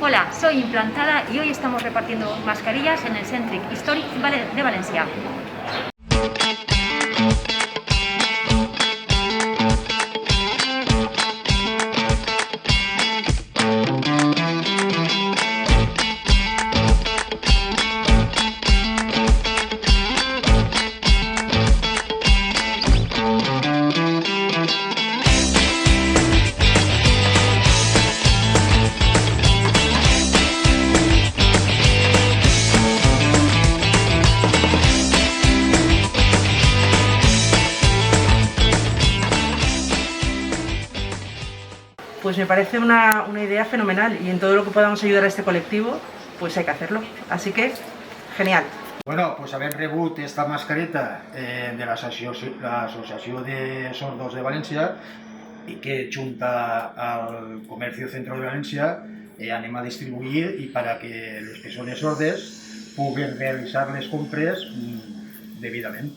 Hola, soy Implantada y hoy estamos repartiendo mascarillas en el Centric Historic de Valencia. Pues me parece una idea fenomenal y en todo lo que podamos ayudar a este colectivo, pues hay que hacerlo. Así que, genial. Bueno, pues havent rebut esta mascareta de l'Associació de Sordos de València i que junta al Comercio Centro de València anem a distribuir i per a que les persones sordes puguen realitzar les compres debidament.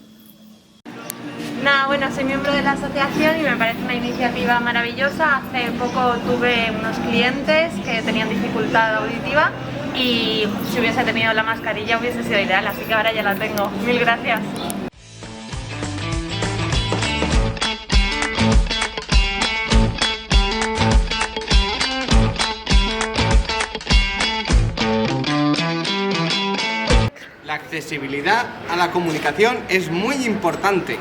Nada, bueno, soy miembro de la asociación y me parece una iniciativa maravillosa. Hace poco tuve unos clientes que tenían dificultad auditiva y si hubiese tenido la mascarilla hubiese sido ideal, así que ahora ya la tengo. Mil gracias. La accesibilidad a la comunicación es muy importante.